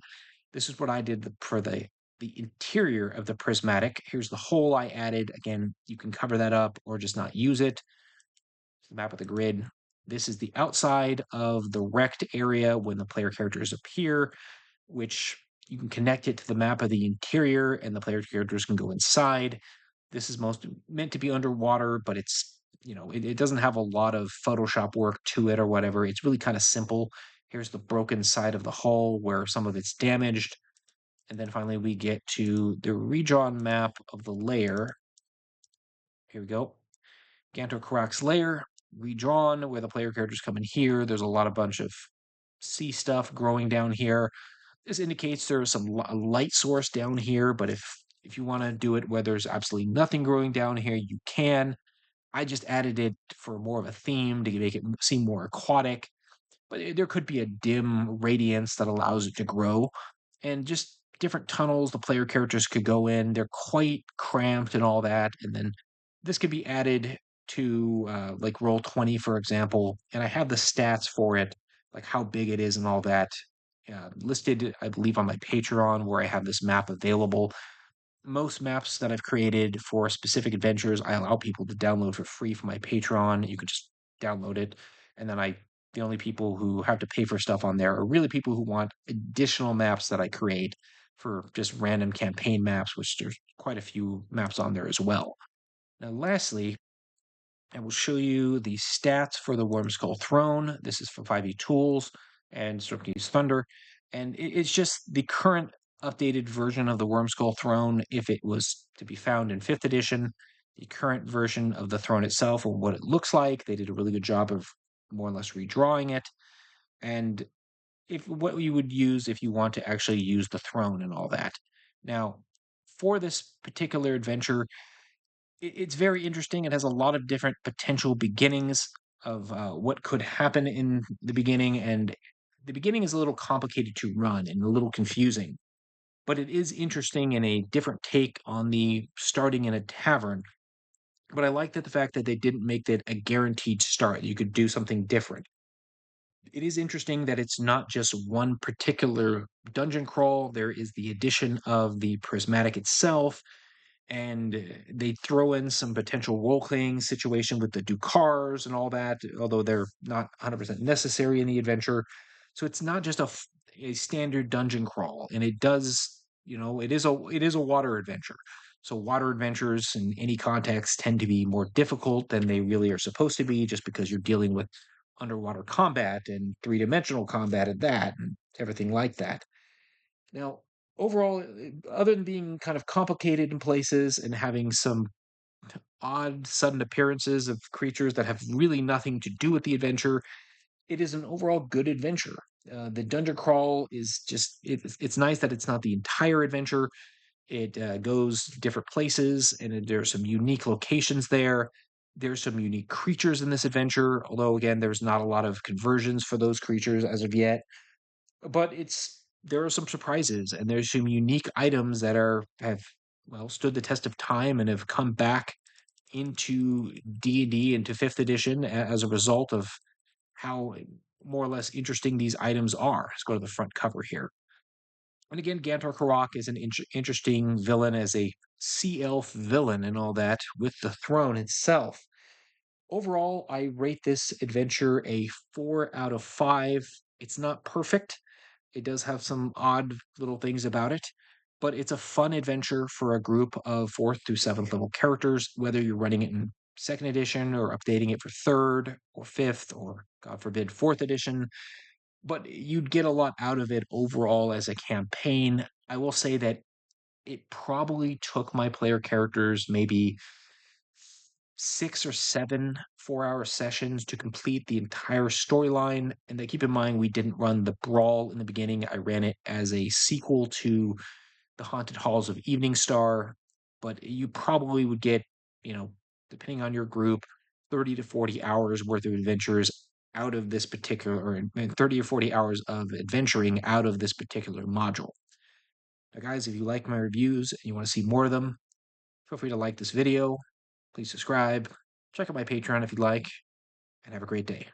This is what I did for the interior of the prismatic. Here's the hole I added. Again, you can cover that up or just not use it. The map of the grid. This is the outside of the wrecked area when the player characters appear, which you can connect it to the map of the interior and the player characters can go inside. This is most meant to be underwater, but it's, it doesn't have a lot of Photoshop work to it or whatever. It's really kind of simple. Here's the broken side of the hull where some of it's damaged. And then finally we get to the redrawn map of the layer. Here we go. Gantar Karak's layer, redrawn, where the player characters come in here. There's a bunch of sea stuff growing down here. This indicates there's some light source down here, but if you want to do it where there's absolutely nothing growing down here, you can. I just added it for more of a theme to make it seem more aquatic, but there could be a dim radiance that allows it to grow, and just different tunnels the player characters could go in. They're quite cramped and all that, and then this could be added to like Roll20, for example, and I have the stats for it, like how big it is and all that, listed, I believe, on my Patreon where I have this map available. Most maps that I've created for specific adventures, I allow people to download for free from my Patreon. You could just download it, and then the only people who have to pay for stuff on there are really people who want additional maps that I create for just random campaign maps, which there's quite a few maps on there as well. Now, lastly, I will show you the stats for the Wyrmskull Throne. This is for 5e Tools and Storm King's Thunder. And it's just the current updated version of the Wyrmskull Throne if it was to be found in 5th edition. The current version of the throne itself and what it looks like. They did a really good job of more or less redrawing it. And if what you would use if you want to actually use the throne and all that. Now, for this particular adventure, it's very interesting. It has a lot of different potential beginnings of what could happen in the beginning, and the beginning is a little complicated to run and a little confusing, but it is interesting and a different take on the starting in a tavern. But I like that the fact that they didn't make that a guaranteed start. You could do something different. It is interesting that it's not just one particular dungeon crawl. There is the addition of the prismatic itself, and they throw in some potential role-playing situation with the Dukars and all that, although they're not 100% necessary in the adventure. So it's not just a standard dungeon crawl, and it does, it is a water adventure. So water adventures in any context tend to be more difficult than they really are supposed to be, just because you're dealing with underwater combat and three-dimensional combat at that, and everything like that. Now, overall, other than being kind of complicated in places and having some odd sudden appearances of creatures that have really nothing to do with the adventure, it is an overall good adventure. The dungeon crawl is just it's nice that it's not the entire adventure. It goes different places, and there's some unique locations there. There's some unique creatures in this adventure, although again, there's not a lot of conversions for those creatures as of yet. But there are some surprises, and there's some unique items that have well stood the test of time and have come back into D&D, into 5th edition, as a result of how more or less interesting these items are. Let's go to the front cover here. And again, Gantor Karak is an interesting villain as a sea elf villain and all that, with the throne itself. Overall, I rate this adventure a 4 out of 5. It's not perfect. It does have some odd little things about it, but it's a fun adventure for a group of 4th through 7th level characters, whether you're running it in 2nd edition or updating it for 3rd or 5th or, God forbid, 4th edition. But you'd get a lot out of it overall as a campaign. I will say that it probably took my player characters maybe 6 or 7 4-hour sessions to complete the entire storyline. And then keep in mind, we didn't run the brawl in the beginning. I ran it as a sequel to the Haunted Halls of Evening Star. But you probably would get, depending on your group, 30 to 40 hours worth of adventures out of this particular, or 30 or 40 hours of adventuring out of this particular module. Now, guys, if you like my reviews and you want to see more of them, feel free to like this video. Please subscribe. Check out my Patreon if you'd like, and have a great day.